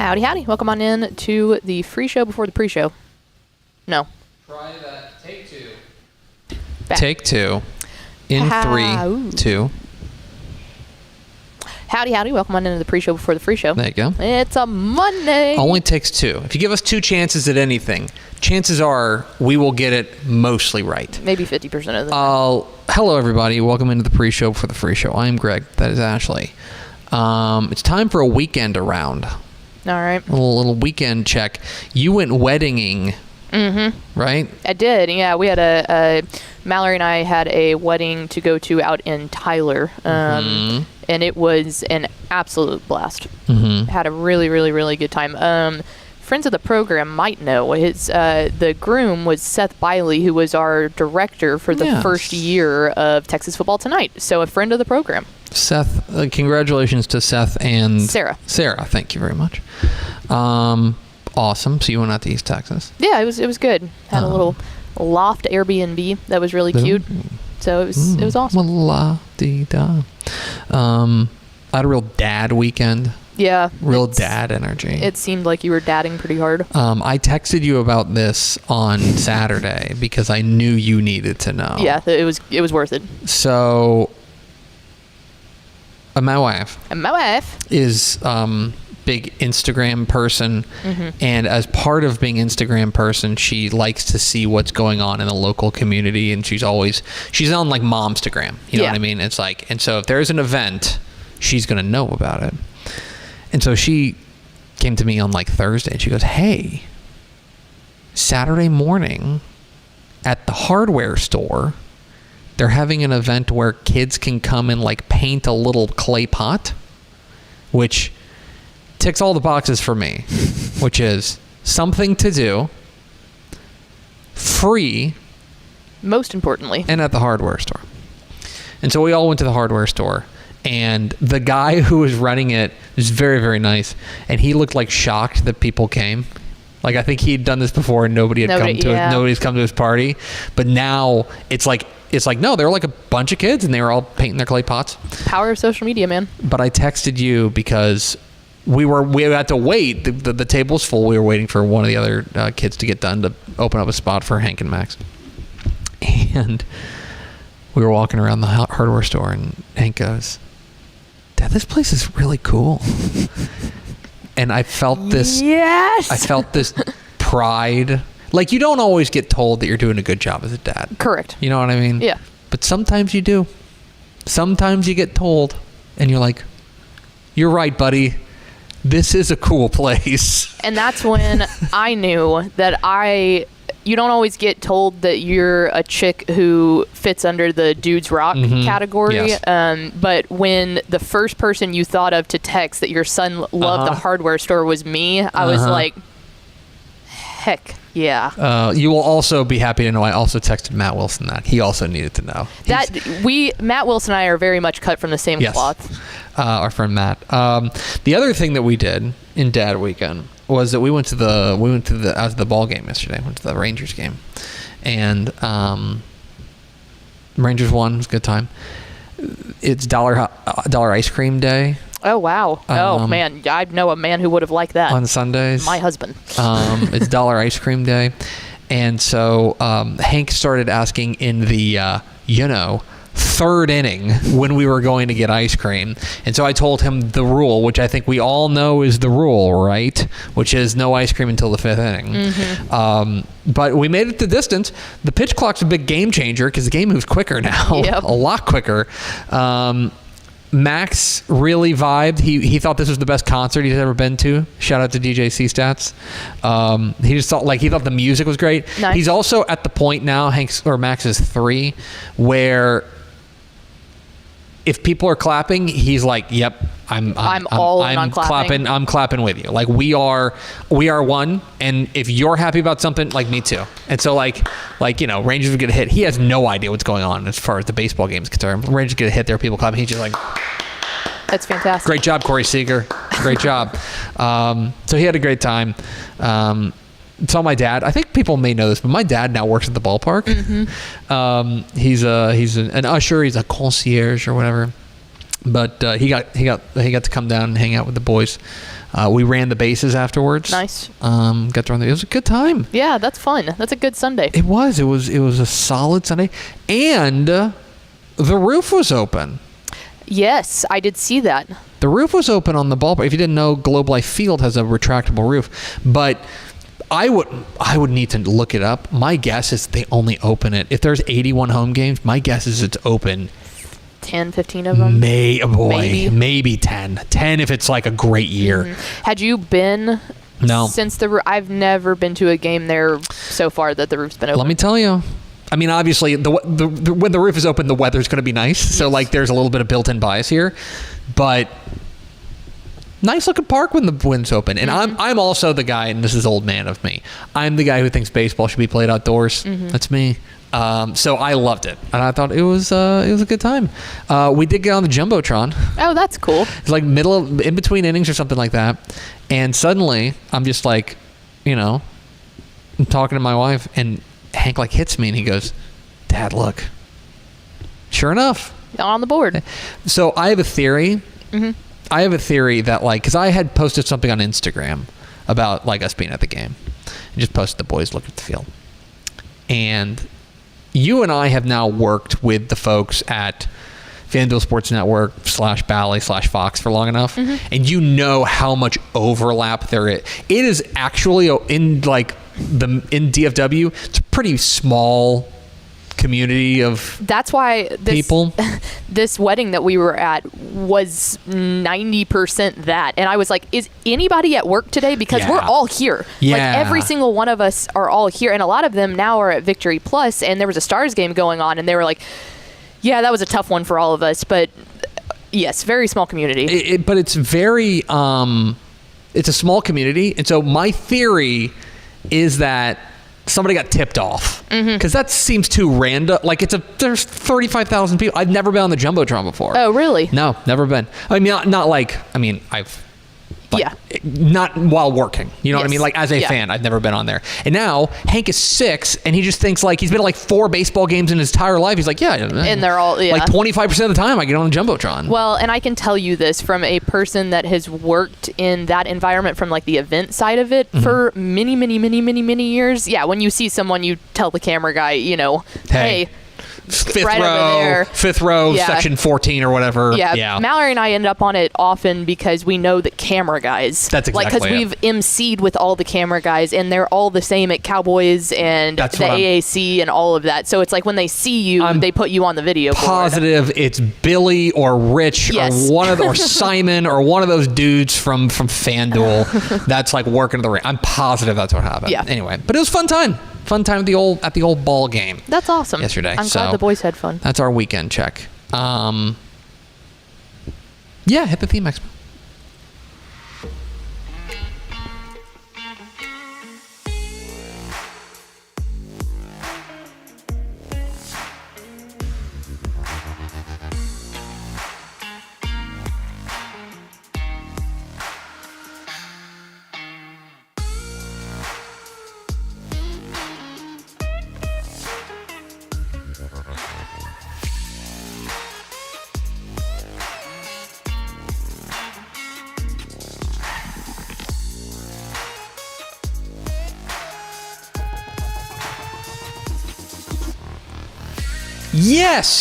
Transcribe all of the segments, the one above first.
Howdy, howdy. Welcome on in to the free show before the pre-show. No. Try that. Take two. Back. Take two. In 3, 2. Howdy, howdy. Welcome on into the pre-show before the free show. There you go. It's a Monday. Only takes 2. If you give us 2 chances at anything, chances are we will get it mostly right. Maybe 50% of the time. Hello, everybody. Welcome into the pre-show before the free show. I'm Greg. That is Ashley. It's time for a weekend around. All right. A little weekend check. You went weddinging, right? I did. Yeah, we had Mallory and I had a wedding to go to out in Tyler, and it was an absolute blast. Had a really, really, really good time. Friends of the program might know the groom was Seth Biley, who was our director for the first year of Texas Football Tonight. So a friend of the program. Seth, congratulations to Seth and Sarah. Thank you very much. Awesome. So you went out to East Texas. Yeah, it was good. Had a little loft Airbnb that was really cute. So it was awesome. La-dee-da. I had a real dad weekend. Yeah. Real dad energy. It seemed like you were dadding pretty hard. I texted you about this on Saturday because I knew you needed to know. Yeah, it was worth it. So, my wife. Is big Instagram person, and as part of being Instagram person, she likes to see what's going on in the local community, and she's on like Momstagram. You know what I mean? It's like, and so if there's an event, she's gonna know about it. And so she came to me on like Thursday and she goes, "Hey, Saturday morning at the hardware store, they're having an event where kids can come and like paint a little clay pot," which ticks all the boxes for me, which is something to do, free, most importantly, and at the hardware store. And so we all went to the hardware store. And the guy who was running it was very, very nice. And he looked like shocked that people came. Like, I think he'd done this before and nobody's come to his party. But now it's like, no, there were like a bunch of kids and they were all painting their clay pots. Power of social media, man. But I texted you because we had to wait. The table's full. We were waiting for one of the other kids to get done to open up a spot for Hank and Max. And we were walking around the hardware store and Hank goes, "Dad, this place is really cool." And I felt this. Yes. I felt this pride. Like, you don't always get told that you're doing a good job as a dad. Correct. You know what I mean? Yeah. But sometimes you do. Sometimes you get told, and you're like, "You're right, buddy. This is a cool place." And that's when I knew that you don't always get told that you're a chick who fits under the dudes rock category. Yes. But when the first person you thought of to text that your son loved the hardware store was me, I was like, heck yeah. You will also be happy to know I also texted Matt Wilson that. He also needed to know. Matt Wilson and I are very much cut from the same cloth. Our friend Matt. The other thing that we did in Dad Weekend was that we went to the ball game yesterday. Went to the Rangers game, and Rangers won. It was a good time. It's dollar ice cream day. Oh wow! Oh man, I know a man who would have liked that on Sundays. My husband. It's dollar ice cream day, and so Hank started asking in the third inning when we were going to get ice cream. And so I told him the rule, which I think we all know is the rule, right? Which is no ice cream until the 5th inning. But we made it the distance. The pitch clock's a big game changer because the game moves quicker now. Yep. A lot quicker. Max really vibed. He thought this was the best concert he's ever been to. Shout out to DJ C Stats. He just thought the music was great. Nice. He's also at the point now, Max is 3, where if people are clapping, he's like, "Yep, I'm clapping. I'm clapping with you. Like, we are one. And if you're happy about something, like, me too." And so like Rangers would get a hit. He has no idea what's going on as far as the baseball game is concerned. Rangers get a hit, there are people clapping. He's just like, "That's fantastic. Great job, Corey Seager. Great job." So he had a great time. Saw my dad. I think people may know this, but my dad now works at the ballpark. He's an usher. He's a concierge or whatever. But he got to come down and hang out with the boys We ran the bases afterwards. Nice. Got to run. It was a good time. Yeah, that's fun. That's a good Sunday. It was. It was a solid Sunday, and the roof was open. Yes, I did see that. The roof was open on the ballpark. If you didn't know, Globe Life Field has a retractable roof, but I would need to look it up. My guess is they only open it if there's 81 home games. My guess is it's open 10, 15 of them. Maybe 10. 10 if it's like a great year. Had you been? No. Since I've never been to a game there so far that the roof's been open. Let me tell you. I mean, obviously, when the roof is open, the weather's going to be nice. Yes. So, like, there's a little bit of built-in bias here. But nice looking park when the wind's open. And I'm also the guy, and this is old man of me, I'm the guy who thinks baseball should be played outdoors. That's me. So I loved it, and I thought it was a good time. We did get on the Jumbotron. Oh, that's cool. It's like in between innings or something like that. And suddenly I'm just like, I'm talking to my wife, and Hank like hits me, and he goes, "Dad, look." Sure enough, on the board. So I have a theory. I have a theory that, like, because I had posted something on Instagram about, like, us being at the game. I just posted the boys look at the field. And you and I have now worked with the folks at FanDuel Sports Network /Bally/Fox for long enough. And you know how much overlap there is. It is actually in DFW, it's a pretty small community of that's why people. This wedding that we were at was 90% that, and I was like, is anybody at work today? Because we're all here. Like every single one of us are all here, and a lot of them now are at Victory Plus, and there was a Stars game going on, and they were like, yeah, that was a tough one for all of us, but yes, very small community. But it's very it's a small community, and so my theory is that somebody got tipped off, because that seems too random. Like, there's 35,000 people. I've never been on the Jumbotron before. Oh, really? No, never been. I mean, not while working. You know what I mean? Like, as a fan, I've never been on there. And now Hank is 6, and he just thinks, like, he's been to like 4 baseball games in his entire life. He's like, and they're all like 25% of the time I get on the Jumbotron. Well, and I can tell you this from a person that has worked in that environment from, like, the event side of it for many, many, many, many, many years. Yeah, when you see someone, you tell the camera guy, hey, fifth row, section 14 or whatever. Yeah. Mallory and I end up on it often because we know the camera guys. That's exactly because we've emceed with all the camera guys, and they're all the same at Cowboys and the AAC and all of that. So it's like when they see you, they put you on the video board. Positive it's Billy or Rich or Simon or one of those dudes from FanDuel that's like working the ring. I'm positive that's what happened. Yeah. Anyway, but it was a fun time. Fun time at the old ball game. That's awesome. Yesterday. I'm glad the boys had fun. That's our weekend check. Hit the theme expo.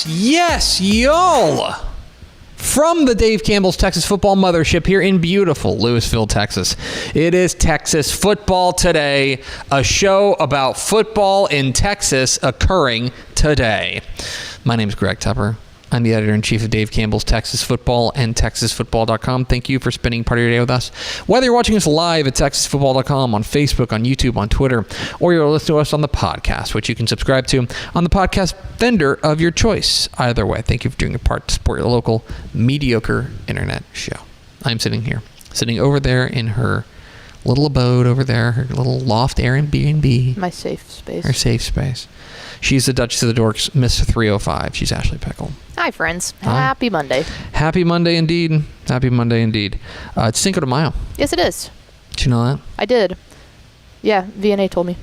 Yes, y'all. From the Dave Campbell's Texas Football Mothership here in beautiful Lewisville, Texas. It is Texas Football Today, a show about football in Texas occurring today. My name is Greg Tepper. I'm the editor-in-chief of Dave Campbell's Texas Football and TexasFootball.com. Thank you for spending part of your day with us. Whether you're watching us live at TexasFootball.com, on Facebook, on YouTube, on Twitter, or you're listening to us on the podcast, which you can subscribe to on the podcast vendor of your choice. Either way, thank you for doing your part to support your local mediocre internet show. I'm sitting over there in her little abode over there, her little loft Airbnb. My safe space. Her safe space. She's the Duchess of the Dorks, Miss 305. She's Ashley Pickle. Hi, friends. Happy Monday. Happy Monday indeed. Happy Monday indeed. It's Cinco de Mayo. Yes, it is. Did you know that? I did. Yeah, VNA told me.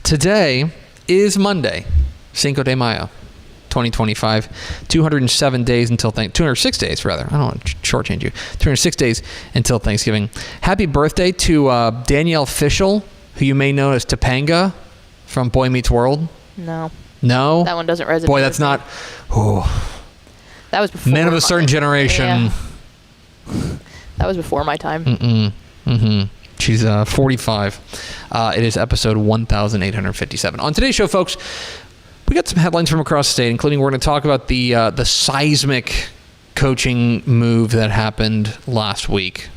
Today is Monday, Cinco de Mayo, 2025. 207 days until 206 days rather. I don't want to shortchange you. 206 days until Thanksgiving. Happy birthday to Danielle Fishel, who you may know as Topanga from Boy Meets World. No. That one doesn't resonate. Boy, that's not. That was before. Men of a certain generation. Yeah. That was before my time. She's 45. It is episode 1857. On today's show, folks, we got some headlines from across the state, including we're going to talk about the seismic coaching move that happened last week.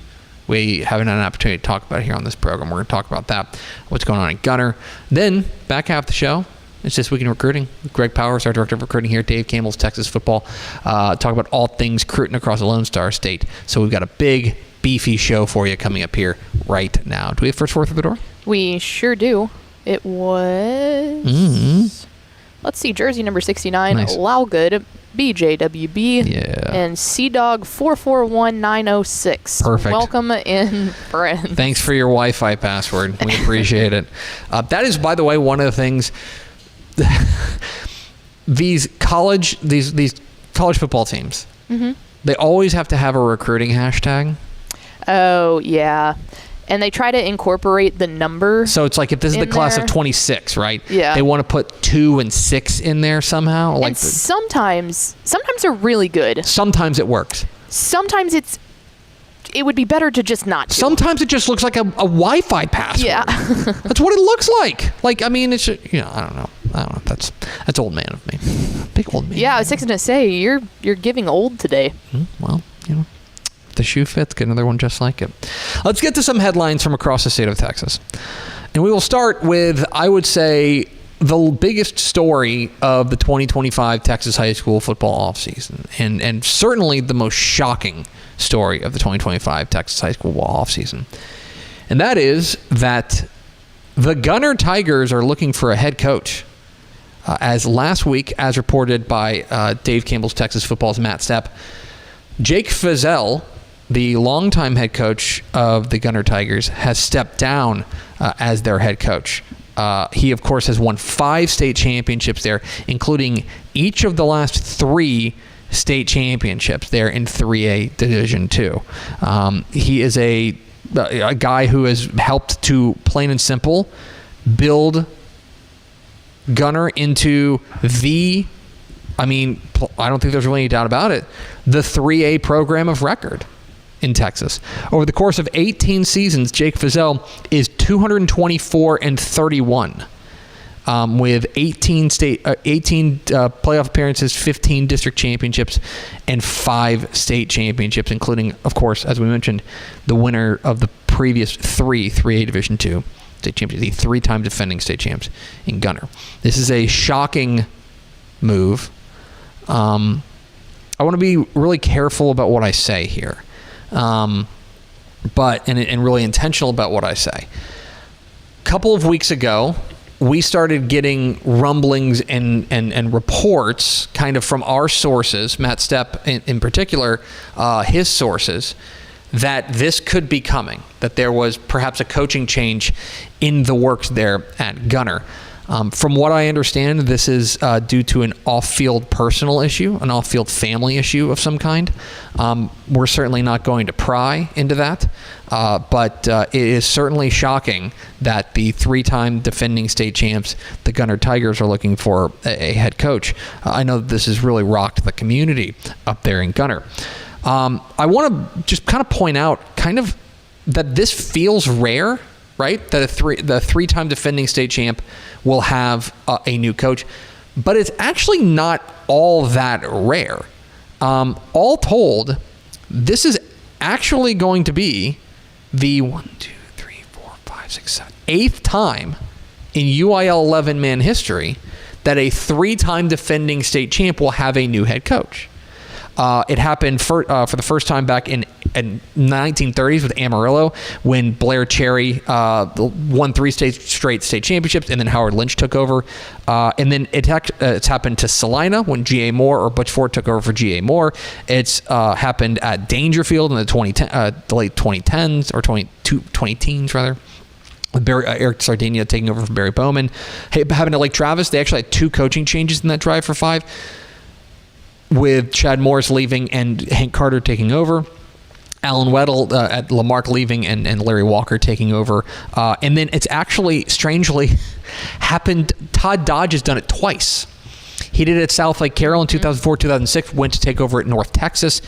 We haven't had an opportunity to talk about it here on this program. We're going to talk about that, what's going on in Gunner. Then, back half the show, it's This Week in Recruiting. Greg Powers, our director of recruiting here, Dave Campbell's Texas Football. Talk about all things recruiting across the Lone Star State. So we've got a big, beefy show for you coming up here right now. Do we have first four through the door? We sure do. It was... Let's see, jersey number 69, nice. Laugood, BJWB, yeah. and CDog 441906. Perfect. Welcome in, friends. Thanks for your Wi-Fi password. We appreciate it. That is, by the way, one of the things. These college football teams, they always have to have a recruiting hashtag. Oh, yeah. And they try to incorporate the number. So it's like if this is the class there. of 26, right? Yeah. They want to put 2 and 6 in there somehow. And sometimes they're really good. Sometimes it works. Sometimes it would be better to just not do. Sometimes it just looks like a Wi-Fi password. Yeah. That's what it looks like. Like, I mean, it's, I don't know. That's old man of me. Big old man. Yeah, I was going to say, you're giving old today. Well, if the shoe fits, get another one just like it. Let's get to some headlines from across the state of Texas. And we will start with, I would say, the biggest story of the 2025 Texas high school football offseason. And certainly the most shocking story of the 2025 Texas high school football offseason. And that is that the Gunner Tigers are looking for a head coach. As last week, as reported by Dave Campbell's Texas Football's Matt Stepp, Jake Fizel, the longtime head coach of the Gunner Tigers, has stepped down as their head coach. He, of course, has won 5 state championships there, including each of the last 3 state championships there in 3A Division II. He is a guy who has helped to, plain and simple, build Gunner into I don't think there's really any doubt about it, the 3A program of record in Texas. Over the course of 18 seasons, Jake Fizel is 224-31 with 18 playoff appearances, 15 district championships, and 5 state championships, including, of course, as we mentioned, the winner of the previous 3 3A Division II state champions, the 3-time defending state champs in Gunner. This is a shocking move. I want to be really careful about what I say here, but really intentional about what I say. A couple of weeks ago, we started getting rumblings and reports kind of from our sources, Matt Stepp in particular, his sources, that this could be coming, that there was perhaps a coaching change in the works there at Gunner. From what I understand, this is due to an off-field personal issue, an off-field family issue of some kind. We're certainly not going to pry into that, but it is certainly shocking that the 3-time defending state champs, the Gunner Tigers, are looking for a head coach. I know that this has really rocked the community up there in Gunner. I want to just kind of point out that this feels rare, right? That the 3-time defending state champ will have a new coach, but it's actually not all that rare. All told, this is actually going to be the 8th time in UIL 11-man history that a 3-time defending state champ will have a new head coach. It happened for the first time back in 1930s with Amarillo, when Blair Cherry won 3 straight state championships, and then Howard Lynch took over. And then it's happened to Salina when G.A. Moore or Butch Ford took over for G.A. Moore. It's happened at Dangerfield in the late 2010s or 2010s rather. With Eric Sardegna taking over from Barry Bowman. Hey, happened at Lake Travis. They actually had 2 coaching changes in that drive for 5. with Chad Morris leaving and Hank Carter taking over. Alan Weddle at Lamarck leaving and Larry Walker taking over. And then it's actually, strangely, happened. Todd Dodge has done it twice. He did it at South Lake Carroll in 2004, 2006, went to take over at North Texas,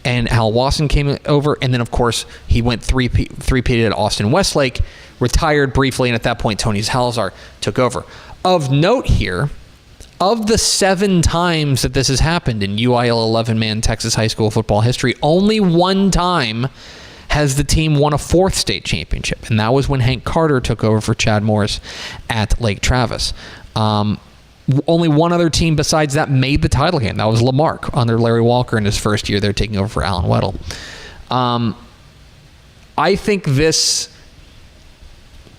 and Al Wasson came over. And then, of course, he went three-peated at Austin Westlake, retired briefly, and at that point, Tony Salazar took over. Of note here, of the 7 times that this has happened in UIL 11-man Texas high school football history, only 1 time has the team won a 4th state championship, and that was when Hank Carter took over for Chad Morris at Lake Travis. Only one other team besides that made the title game. That was Lamarck under Larry Walker in his first year there, taking over for Alan Weddle. I think this...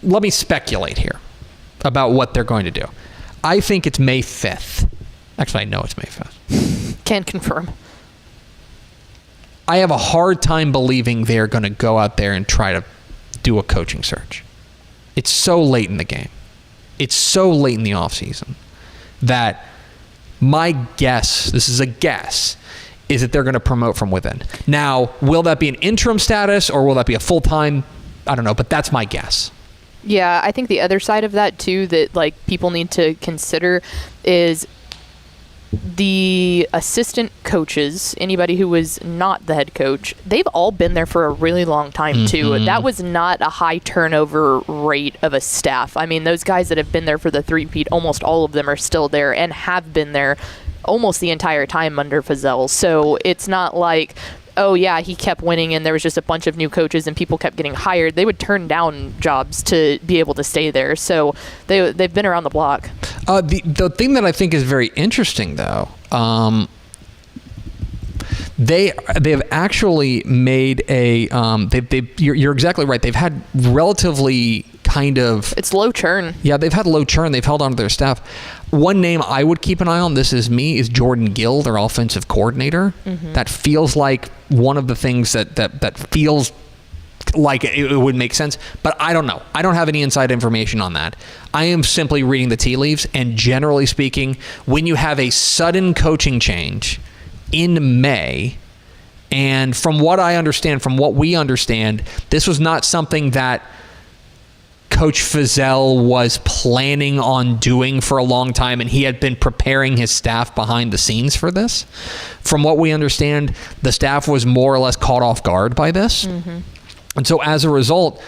Let me speculate here about what they're going to do. I think it's May 5th. Actually, I know it's May 5th. Can't confirm. I have a hard time believing they're going to go out there and try to do a coaching search. It's so late in the game. It's so late in the offseason that my guess, this is a guess, is that they're going to promote from within. Now, will that be an interim status or will that be a full-time? I don't know, but that's my guess. Yeah, I think the other side of that too that like people need to consider is the assistant coaches, anybody who was not the head coach, they've all been there for a really long time too. That was not a high turnover rate of a staff. I mean, those guys that have been there for the three-peat, almost all of them are still there and have been there almost the entire time under Feazell. So it's not like, oh yeah, he kept winning and there was just a bunch of new coaches and people kept getting hired. They would turn down jobs to be able to stay there. So they've been around the block. The thing that I think is very interesting, though, they have actually made a you're exactly right. They've had relatively kind of... It's low churn. Yeah, they've had low churn. They've held on to their staff. One name I would keep an eye on, this is me, is Jordan Gill, their offensive coordinator. That feels like one of the things that feels like it would make sense, but I don't know. I don't have any inside information on that. I am simply reading the tea leaves, and generally speaking, when you have a sudden coaching change in May, and from what I understand, from what we understand, this was not something that Coach Feazell was planning on doing for a long time, and he had been preparing his staff behind the scenes for this. From what we understand, the staff was more or less caught off guard by this. And so as a result,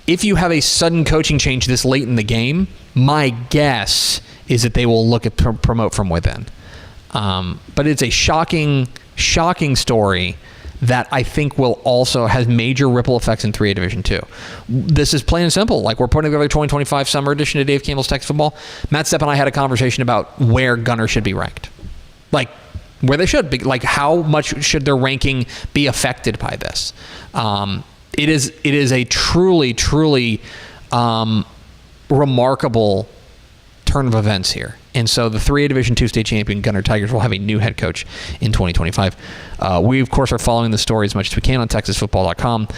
if you have a sudden coaching change this late in the game, my guess is that they will look at promote from within. But it's a shocking story that I think will also has major ripple effects in 3A Division 2. This is plain and simple. Like, we're putting together 2025 summer edition of Dave Campbell's Texas Football. Matt Stepp and I had a conversation about where Gunner should be ranked. Like, where they should be. Like, how much should their ranking be affected by this? It is a truly remarkable turn of events here. And so the 3A Division 2 state champion Gunner Tigers will have a new head coach in 2025. We, of course, are following the story as much as we can on TexasFootball.com.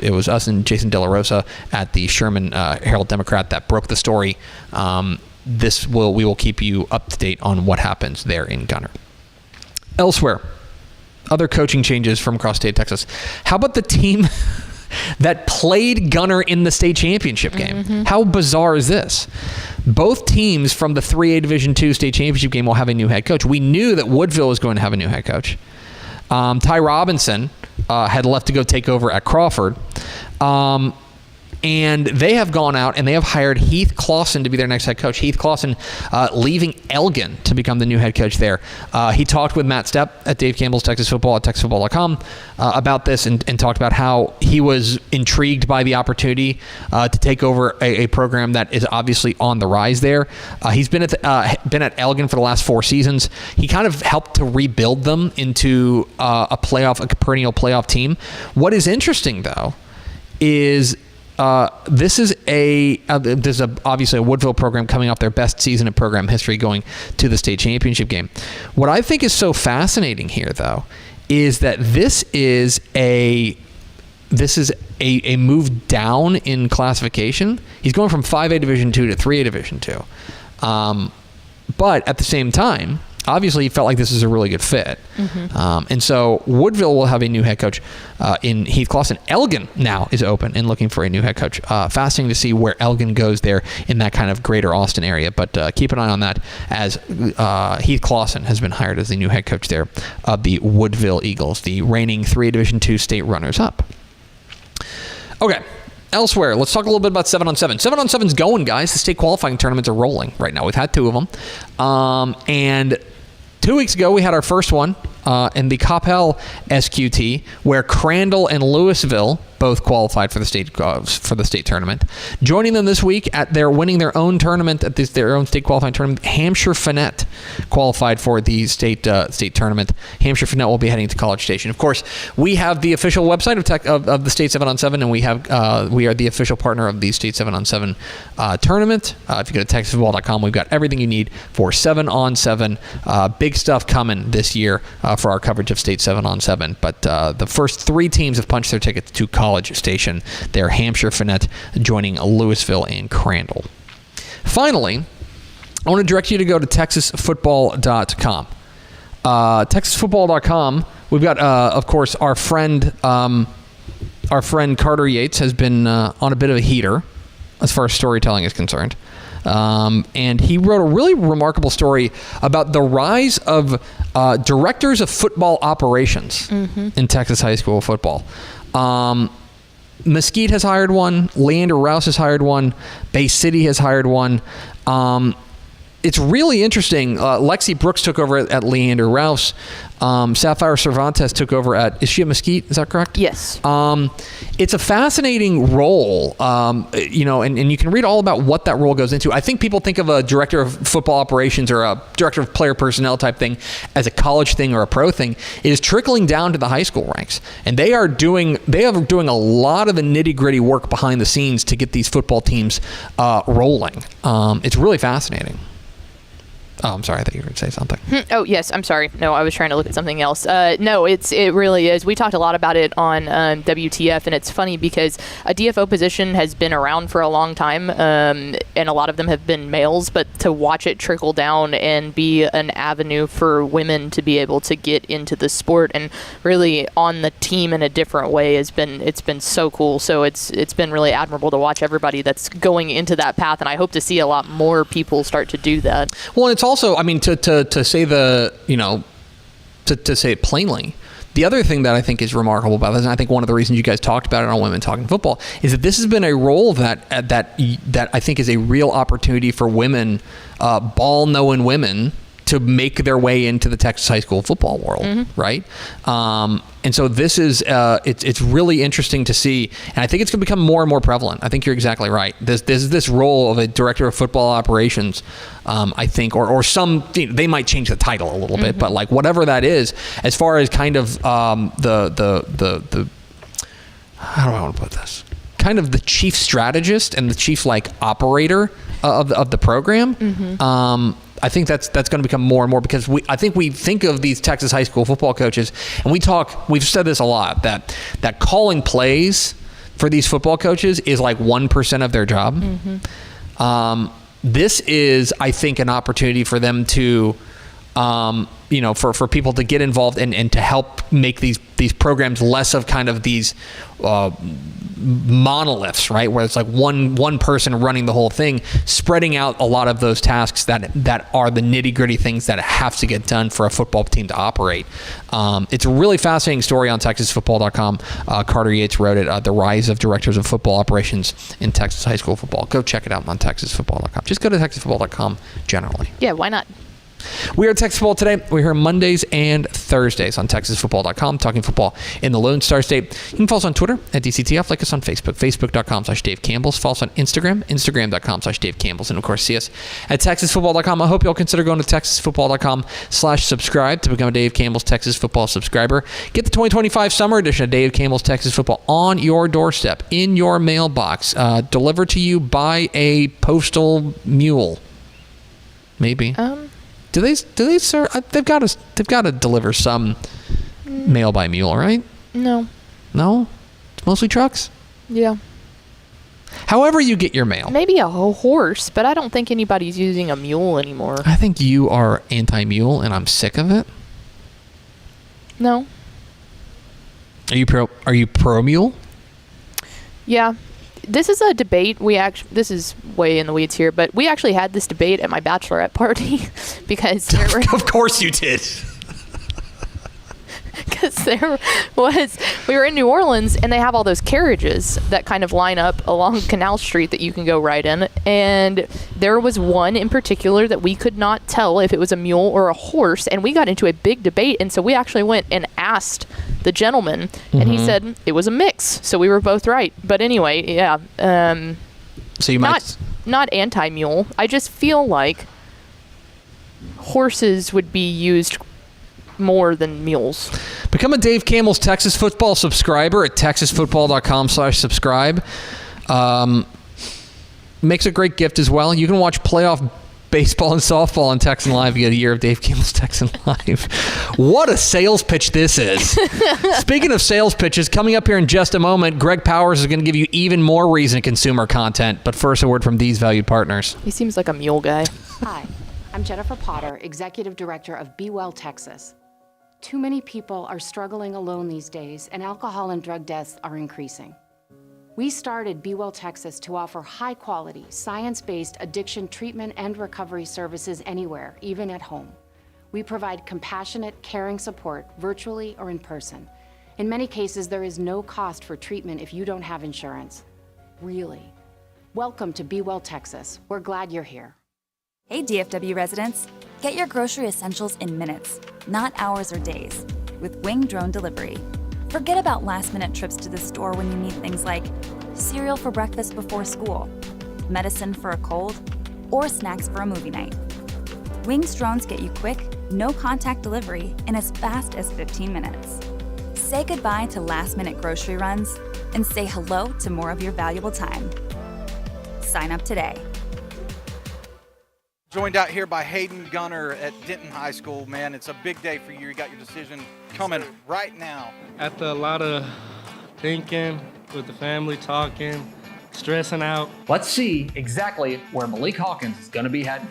It was us and Jason De La Rosa at the Sherman Herald Democrat that broke the story. We will keep you up to date on what happens there in Gunner. Elsewhere, other coaching changes from across state Texas. How about the team that played Gunner in the state championship game? How bizarre is this? Both teams from the 3A Division 2 state championship game will have a new head coach. We knew that Woodville was going to have a new head coach. Ty Robinson had left to go take over at Crawford. And they have gone out and they have hired Heath Clausen to be their next head coach. Heath Clausen leaving Elgin to become the new head coach there. He talked with Matt Stepp at Dave Campbell's Texas Football at TexasFootball.com about this and talked about how he was intrigued by the opportunity to take over a program that is obviously on the rise there. He's been at Elgin for the last 4 seasons. He kind of helped to rebuild them into a perennial playoff team. What is interesting, though, is this is obviously a Woodville program coming off their best season in program history, going to the state championship game. What I think is so fascinating here, though, is that this is a move down in classification. He's going from 5A Division 2 to 3A Division 2. But at the same time, obviously he felt like this is a really good fit. And so Woodville will have a new head coach in Heath Clawson. Elgin now is open and looking for a new head coach. Fascinating to see where Elgin goes there in that kind of greater Austin area. But keep an eye on that, as Heath Clawson has been hired as the new head coach there of the Woodville Eagles, the reigning 3A Division II state runners-up. Okay. Elsewhere, let's talk a little bit about 7-on-7. 7-on-7's going, guys. The state qualifying tournaments are rolling right now. We've had 2 of them. And 2 weeks ago, we had our first one in the Coppell SQT, where Crandall and Louisville both qualified for the state tournament. Joining them this week at their winning their own tournament at their own state qualifying tournament, Hampshire Finette qualified for the state tournament. Hampshire Finette will be heading to College Station. Of course, we have the official website of the state 7-on-7, and we are the official partner of the state 7-on-7 tournament. If you go to TexasFootball.com, we've got everything you need for 7-on-7. Big stuff coming this year for our coverage of state 7-on-7. But the first 3 teams have punched their tickets to College Station. They're Hampshire Finette joining Louisville and Crandall. Finally, I want to direct you to go to TexasFootball.com. TexasFootball.com. We've got, of course, our friend Carter Yates has been on a bit of a heater as far as storytelling is concerned. And he wrote a really remarkable story about the rise of directors of football operations in Texas high school football. Mesquite has hired one. Leander Rouse has hired one. Bay City has hired one. It's really interesting. Lexi Brooks took over at Leander Rouse. Sapphire Cervantes took over at, is she at Mesquite? Is that correct? Yes. It's a fascinating role, and you can read all about what that role goes into. I think people think of a director of football operations or a director of player personnel type thing as a college thing or a pro thing. It is trickling down to the high school ranks, and they are doing a lot of the nitty gritty work behind the scenes to get these football teams rolling. It's really fascinating. Oh, I'm sorry. I thought you were going to say something. Oh, yes. I'm sorry. No, I was trying to look at something else. No, it really is. We talked a lot about it on WTF, and it's funny because a DFO position has been around for a long time, and a lot of them have been males, but to watch it trickle down and be an avenue for women to be able to get into the sport and really on the team in a different way it's been so cool. So it's been really admirable to watch everybody that's going into that path, and I hope to see a lot more people start to do that. Well, and it's also, I mean, to say to say it plainly, the other thing that I think is remarkable about this, and I think one of the reasons you guys talked about it on Women Talking Football, is that this has been a role that I think is a real opportunity for women, ball-knowing women, to make their way into the Texas high school football world, right? And so this is it's really interesting to see, and I think it's going to become more and more prevalent. I think you're exactly right. This role of a director of football operations, I think, or some, they might change the title a little bit, but like whatever that is, as far as kind of the how do I want to put this? Kind of the chief strategist and the chief operator of the program. I think that's going to become more and more, because I think we think of these Texas high school football coaches, and we've said this a lot, that calling plays for these football coaches is like 1% of their job. This is, I think, an opportunity for them to, for people to get involved and to help make these programs less of kind of these monoliths, right? Where it's like one person running the whole thing, spreading out a lot of those tasks that are the nitty gritty things that have to get done for a football team to operate. It's a really fascinating story on TexasFootball.com. Carter Yates wrote it, The Rise of Directors of Football Operations in Texas High School Football. Go check it out on TexasFootball.com. Just go to TexasFootball.com generally. Yeah, why not? We are Texas Football Today. We're here Mondays and Thursdays on TexasFootball.com, talking football in the Lone Star State. You can follow us on Twitter at DCTF, like us on Facebook, Facebook.com/Dave Campbell's. Follow us on Instagram, Instagram.com/Dave Campbell's, and of course, see us at TexasFootball.com. I hope you'll consider going to TexasFootball.com/subscribe to become a Dave Campbell's Texas Football subscriber. Get the 2025 summer edition of Dave Campbell's Texas Football on your doorstep, in your mailbox, delivered to you by a postal mule. Maybe. Do they serve? They've got to deliver some mail by mule, right? No. No? It's mostly trucks? Yeah. However you get your mail. Maybe a horse, but I don't think anybody's using a mule anymore. I think you are anti-mule, and I'm sick of it. No. Are you pro mule? Yeah. This is a debate. This is way in the weeds here, but we actually had this debate at my bachelorette party because of course you did. Because we were in New Orleans, and they have all those carriages that kind of line up along Canal Street that you can go ride in. And there was one in particular that we could not tell if it was a mule or a horse, and we got into a big debate. And so we actually went and asked the gentleman, and he said it was a mix. So we were both right. But anyway, yeah. So you not anti-mule. I just feel like horses would be used more than mules. Become a Dave Campbell's Texas Football subscriber at texasfootball.com/subscribe. Makes a great gift as well. You can watch playoff baseball and softball on Texan Live. You get a year of Dave Campbell's Texan Live. What a sales pitch this is. Speaking of sales pitches, coming up here in just a moment, Greg Powers is going to give you even more reason to consume our content. But first, a word from these valued partners. He seems like a mule guy. Hi, I'm Jennifer Potter, Executive Director of Be Well Texas. Too many people are struggling alone these days, and alcohol and drug deaths are increasing. We started Be Well Texas to offer high-quality, science-based addiction treatment and recovery services anywhere, even at home. We provide compassionate, caring support virtually or in person. In many cases, there is no cost for treatment if you don't have insurance. Really. Welcome to Be Well Texas. We're glad you're here. Hey DFW residents, get your grocery essentials in minutes, not hours or days, with Wing Drone Delivery. Forget about last-minute trips to the store when you need things like cereal for breakfast before school, medicine for a cold, or snacks for a movie night. Wing's drones get you quick, no-contact delivery in as fast as 15 minutes. Say goodbye to last-minute grocery runs and say hello to more of your valuable time. Sign up today. Joined out here by Hayden Gunner at Denton High School. Man, it's a big day for you. You got your decision coming right now. After a lot of thinking, with the family talking, stressing out. Let's see exactly where Malik Hawkins is going to be heading.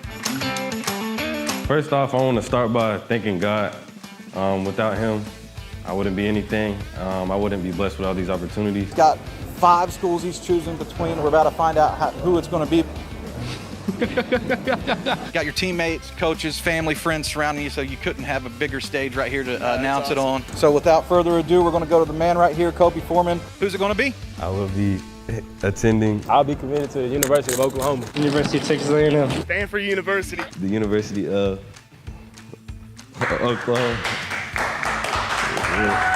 First off, I want to start by thanking God. Without him, I wouldn't be anything. I wouldn't be blessed with all these opportunities. Got 5 schools he's choosing between. We're about to find out who it's going to be. Got your teammates, coaches, family, friends surrounding you, so you couldn't have a bigger stage right here to announce it on. So without further ado, we're going to go to the man right here, Kobe Foreman. Who's it going to be? I will be attending. I'll be committed to the University of Oklahoma. University of Texas A&M. Stanford University. The University of Oklahoma. Yeah.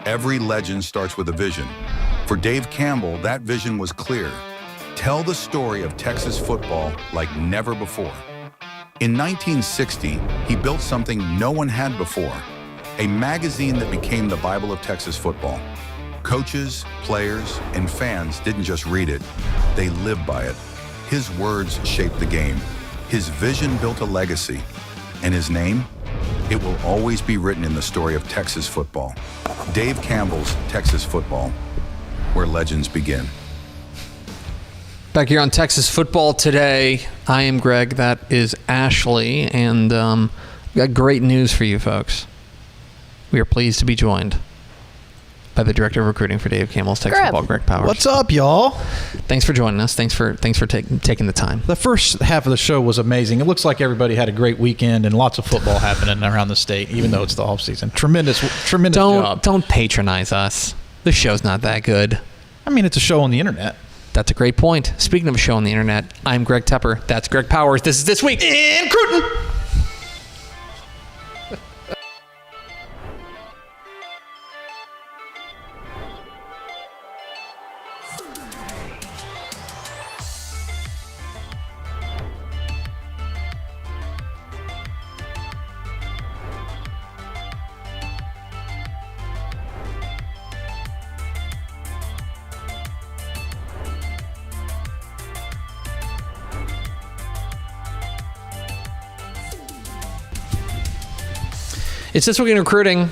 Every legend starts with a vision. For Dave Campbell, that vision was clear. Tell the story of Texas football like never before. In 1960, he built something no one had before, a magazine that became the Bible of Texas football. Coaches, players, and fans didn't just read it, they lived by it. His words shaped the game. His vision built a legacy. And his name? It will always be written in the story of Texas football. Dave Campbell's Texas Football, where legends begin. Back here on Texas Football Today, I am Greg, that is Ashley, and we got great news for you folks. We are pleased to be joined by the Director of Recruiting for Dave Campbell's Texas Football, Greg Powers. What's up, y'all? Thanks for joining us. Thanks for taking the time. The first half of the show was amazing. It looks like everybody had a great weekend and lots of football happening around the state, even though it's the off season. Tremendous job. Don't patronize us. The show's not that good. I mean, it's a show on the internet. That's a great point. Speaking of a show on the internet, I'm Greg Tepper. That's Greg Powers. This is This Week in Cruton. It's This Week in Recruiting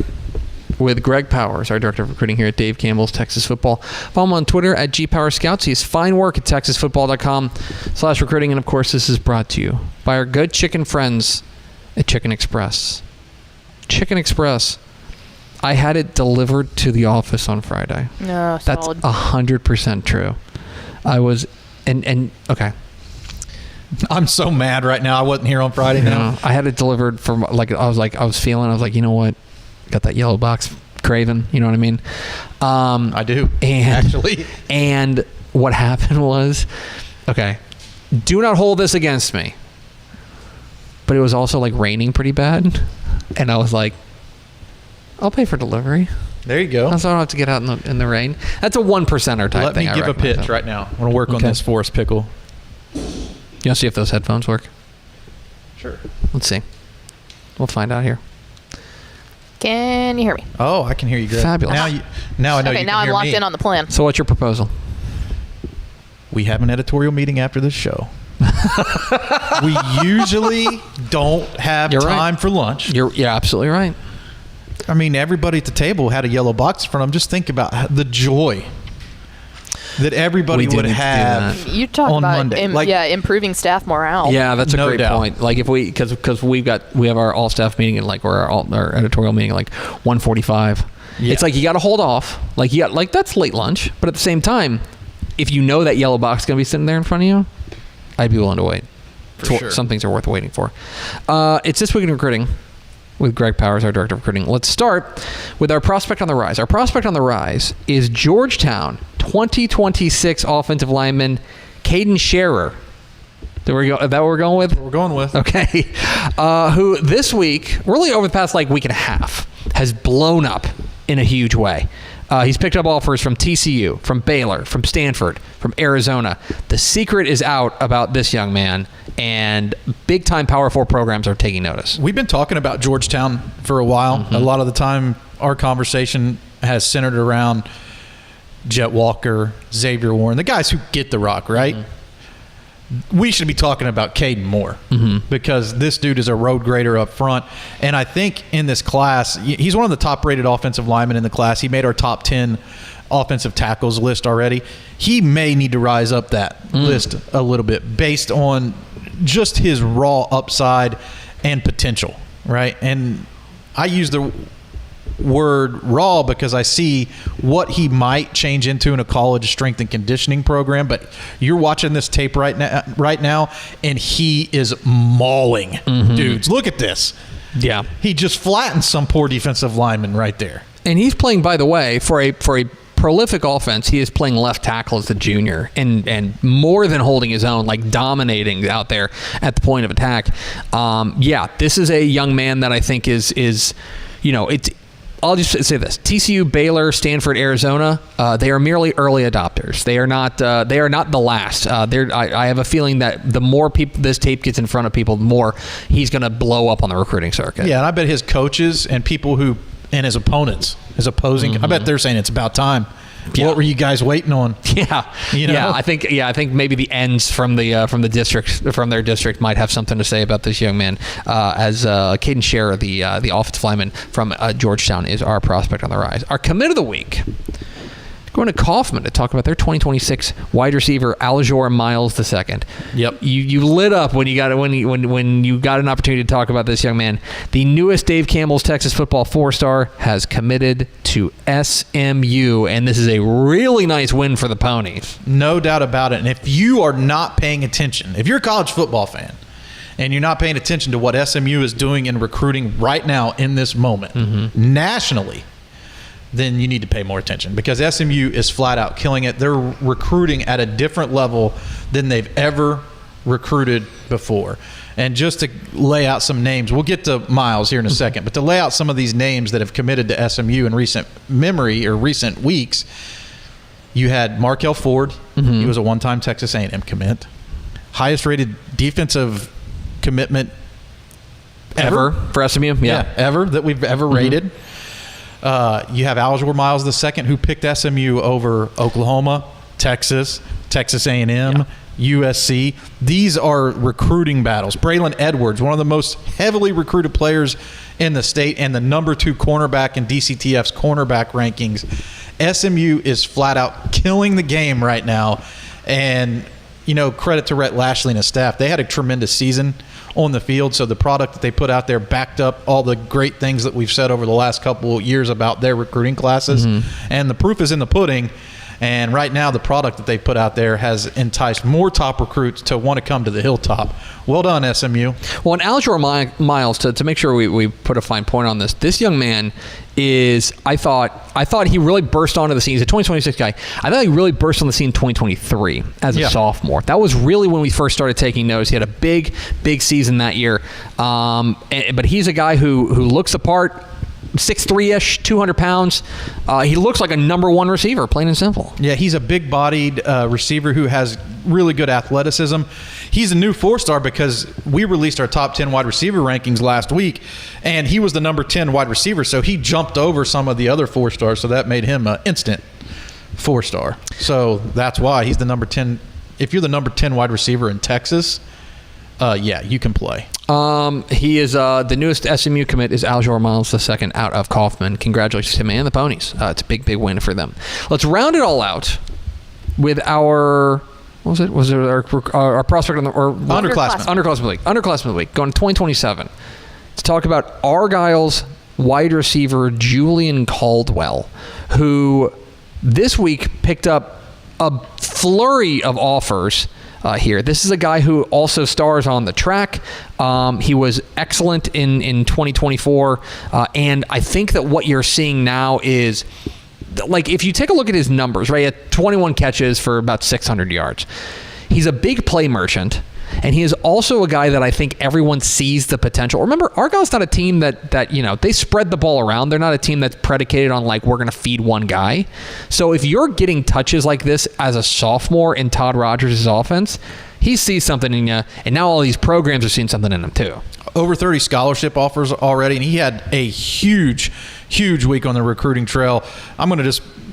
with Greg Powers, our director of recruiting here at Dave Campbell's Texas Football. Follow him on Twitter at GPowersScouts. He has fine work at TexasFootball.com/recruiting. And, of course, this is brought to you by our good chicken friends at Chicken Express. Chicken Express. I had it delivered to the office on Friday. No, that's solid. 100% true. I was, and okay. I'm so mad right now. I wasn't here on Friday now. I had it delivered from I was feeling, you know what? Got that yellow box craving. You know what I mean? I do, actually. And what happened was, okay, do not hold this against me, but it was also like raining pretty bad. And I was like, I'll pay for delivery. There you go. So I don't have to get out in the rain. That's a 1%er type Let thing. me give a pitch right now. I want to work on this for us, Pickle. You want to see if those headphones work? Sure. Let's see. We'll find out here. Can you hear me? Oh, I can hear you, Greg. Fabulous. Now I know you Okay, can now I'm hear locked me. in on the plan. So what's your proposal? We have an editorial meeting after this show. We usually don't have time for lunch. You're absolutely right. I mean, everybody at the table had a yellow box in front of them. Just think about the joy that everybody would have You talk on about Monday. improving staff morale. Yeah, that's a No great doubt. point. Like if because we have our all staff meeting at our editorial meeting at 1:45. Yeah. It's like you got to hold off. Like you got that's late lunch, but at the same time, if you know that yellow box is going to be sitting there in front of you, I'd be willing to wait. For sure. Some things are worth waiting for. It's This Week in Recruiting with Greg Powers, our director of recruiting. Let's start with our prospect on the rise. Our prospect on the rise is Georgetown 2026 offensive lineman Caden Scherer. Is that what we're going with? We're going with. Okay. Who this week, really over the past week and a half, has blown up in a huge way. He's picked up offers from TCU, from Baylor, from Stanford, from Arizona. The secret is out about this young man, and big-time Power 4 programs are taking notice. We've been talking about Georgetown for a while. Mm-hmm. A lot of the time, our conversation has centered around Jet Walker, Xavier Warren, the guys who get the rock, right? Mm-hmm. We should be talking about Caden more because this dude is a road grader up front. And I think in this class, he's one of the top-rated offensive linemen in the class. He made our top 10 offensive tackles list already. He may need to rise up that list a little bit based on just his raw upside and potential, right? And I use the word raw because I see what he might change into in a college strength and conditioning program. But you're watching this tape right now, and he is mauling dudes. Look at this. Yeah. He just flattened some poor defensive lineman right there. And he's playing, by the way, for a prolific offense. He is playing left tackle as a junior and more than holding his own, dominating out there at the point of attack. This is a young man that I think is it's. I'll just say this: TCU, Baylor, Stanford, Arizona. They are merely early adopters. They are not. They are not the last. I have a feeling that the more people this tape gets in front of people, the more he's going to blow up on the recruiting circuit. Yeah, and I bet his coaches and people and his opponents, his opposing, I bet they're saying it's about time. Yeah. What were you guys waiting on? Yeah, I think maybe the ends from the district, from their district, might have something to say about this young man. As Caden Scherer, the offensive lineman from Georgetown, is our prospect on the rise. Our commit of the week. Going to Kaufman to talk about their 2026 wide receiver Aljor Miles II. Yep, you lit up when you got an opportunity to talk about this young man. The newest Dave Campbell's Texas Football 4-star has committed to SMU, and this is a really nice win for the Ponies. No doubt about it. And if you are not paying attention, if you're a college football fan and you're not paying attention to what SMU is doing in recruiting right now in this moment nationally, then you need to pay more attention because SMU is flat out killing it. They're recruiting at a different level than they've ever recruited before. And just to lay out some names, we'll get to Miles here in a second, but to lay out some of these names that have committed to SMU in recent memory or recent weeks, you had Markel Ford. He was a one-time Texas A&M commit. Highest rated defensive commitment ever for SMU. Yeah, ever that we've ever rated. You have Aljor Miles II, who picked SMU over Oklahoma, Texas A&M, USC. These are recruiting battles. Braylon Edwards, one of the most heavily recruited players in the state and the number 2 cornerback in DCTF's cornerback rankings. SMU is flat out killing the game right now. And, credit to Rhett Lashley and his staff. They had a tremendous season on the field, so the product that they put out there backed up all the great things that we've said over the last couple of years about their recruiting classes. And the proof is in the pudding. And right now, the product that they put out there has enticed more top recruits to want to come to the Hilltop. Well done, SMU. Well, and Aljur Miles, to make sure we put a fine point on this young man is, I thought he really burst onto the scene. He's a 2026 guy. I thought he really burst on the scene in 2023 as a sophomore. That was really when we first started taking notice. He had a big season that year. But he's a guy who looks the part. 6'3"-ish, 200 pounds. He looks like a number 1 receiver, plain and simple. Yeah, he's a big-bodied receiver who has really good athleticism. He's a new 4-star because we released our top 10 wide receiver rankings last week, and he was the number 10 wide receiver, so he jumped over some of the other 4-stars, so that made him an instant 4-star. So that's why he's the number 10. If you're the number 10 wide receiver in Texas, you can play. He is the newest SMU commit is Aljur Miles II out of Kaufman. Congratulations to him and the Ponies. It's a big win for them. Let's round it all out with our what was it? Was it our prospect or underclassman league? Underclassman of the week going to 2027 to talk about Argyle's wide receiver Julian Caldwell, who this week picked up a flurry of offers. Here. This is a guy who also stars on the track. He was excellent in 2024. And I think that what you're seeing now is, like, if you take a look at his numbers, right, at 21 catches for about 600 yards, he's a big play merchant. And he is also a guy that I think everyone sees the potential. Remember, Argyle's not a team that they spread the ball around. They're not a team that's predicated on, like, we're going to feed one guy. So if you're getting touches like this as a sophomore in Todd Rogers' offense, he sees something in you, and now all these programs are seeing something in him too. Over 30 scholarship offers already, and he had a huge week on the recruiting trail.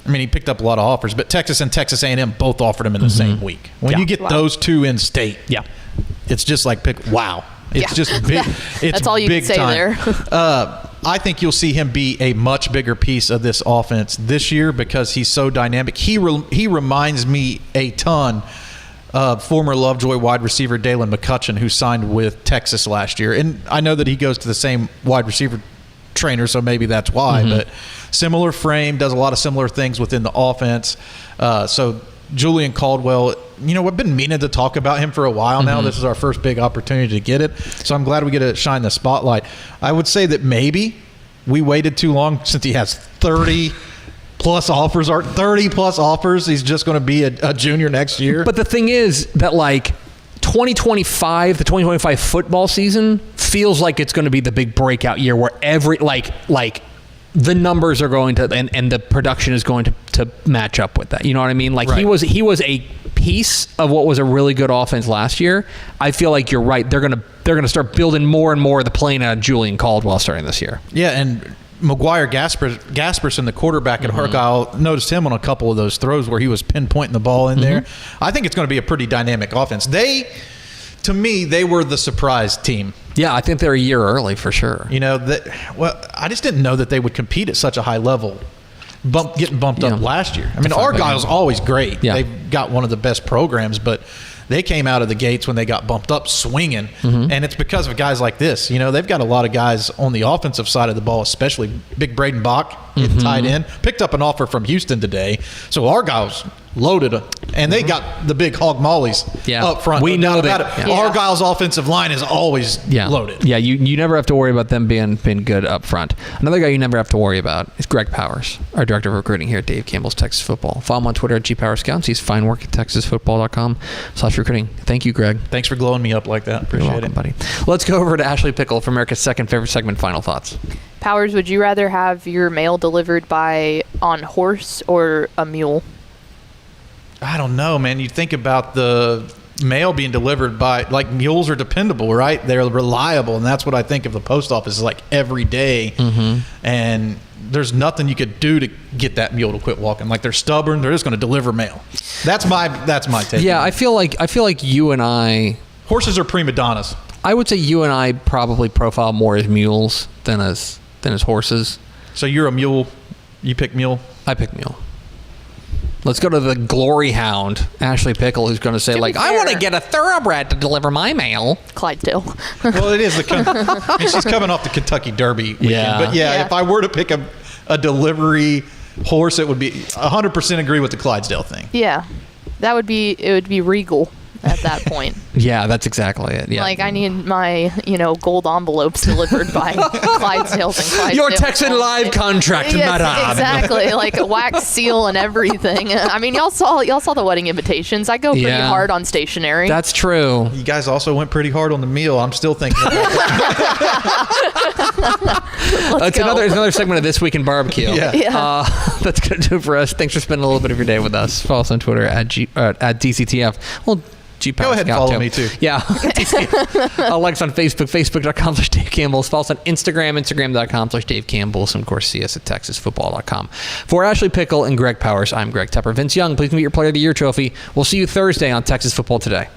He picked up a lot of offers, but Texas and Texas A&M both offered him in the same week. When you get those two in state, it's just like it's just big. It's that's all you big can say time. there. I think you'll see him be a much bigger piece of this offense this year because he's so dynamic. He reminds me a ton of former Lovejoy wide receiver Dalen McCutcheon, who signed with Texas last year. And I know that he goes to the same wide receiver trainer, so maybe that's why. But similar frame, does a lot of similar things within the offense. So Julian Caldwell, we've been meaning to talk about him for a while now. This is our first big opportunity to get it. So I'm glad we get to shine the spotlight. I would say that maybe we waited too long since he has 30-plus offers. He's just going to be a junior next year. But the thing is that, like, 2025, the 2025 football season feels like it's going to be the big breakout year where every the numbers are going to and the production is going to match up with that. You know what I mean? Like, right. he was a piece of what was a really good offense last year. I feel like you're right. They're gonna start building more and more of the plane out of Julian Caldwell starting this year. Yeah, and McGuire Gasperson, the quarterback at Argyle, noticed him on a couple of those throws where he was pinpointing the ball in there. I think it's going to be a pretty dynamic offense. To me, they were the surprise team. Yeah, I think they're a year early for sure. I just didn't know that they would compete at such a high level, getting bumped up last year. I mean, Argyle's always great. Yeah. They've got one of the best programs, but they came out of the gates when they got bumped up swinging, and it's because of guys like this. They've got a lot of guys on the offensive side of the ball, especially Big Braden Bach, tight end. Picked up an offer from Houston today, so Argyle's loaded, and they got the big hog mollies up front. We know that Argyle's offensive line is always loaded. Yeah, you never have to worry about them being good up front. Another guy you never have to worry about is Greg Powers, our director of recruiting here at Dave Campbell's Texas Football. Follow him on Twitter at GPowersScouts. He's fine work at TexasFootball.com/recruiting. Thank you, Greg. Thanks for glowing me up like that. Appreciate You're welcome, buddy. Let's go over to Ashley Pickle for America's second favorite segment. Final thoughts. Powers, would you rather have your mail delivered on horse or a mule? I don't know, man. You think about the mail being delivered by, like, mules are dependable, right? They're reliable, and that's what I think of the post office is like every day. And there's nothing you could do to get that mule to quit walking. Like, they're stubborn. They're just going to deliver mail. That's my take. Yeah, I feel like you and I. Horses are prima donnas. I would say you and I probably profile more as mules than as horses. So you're a mule. You pick mule. I pick mule. Let's go to the glory hound, Ashley Pickle, who's going to say, I want to get a thoroughbred to deliver my mail. Clydesdale. Well, it is. She's coming off the Kentucky Derby weekend. Yeah. But if I were to pick a delivery horse, it would be 100% agree with the Clydesdale thing. Yeah. It would be regal at that point. Yeah, that's exactly it. Yeah. I need my, gold envelopes delivered by Clydesdales and Clydesdales. Your Texan Live contract, madame. Exactly, like a wax seal and everything. I mean, y'all saw the wedding invitations. I go pretty hard on stationery. That's true. You guys also went pretty hard on the meal. I'm still thinking about that. It's another segment of This Week in Barbecue. Yeah. That's going to do it for us. Thanks for spending a little bit of your day with us. Follow us on Twitter at DCTF. Well, Go ahead and follow me too. Yeah. Like us on Facebook, facebook.com/Dave Campbell. Follow us on Instagram, instagram.com/Dave Campbell. And of course, see us at texasfootball.com. For Ashley Pickle and Greg Powers, I'm Greg Tepper. Vince Young, please meet your Player of the Year trophy. We'll see you Thursday on Texas Football Today.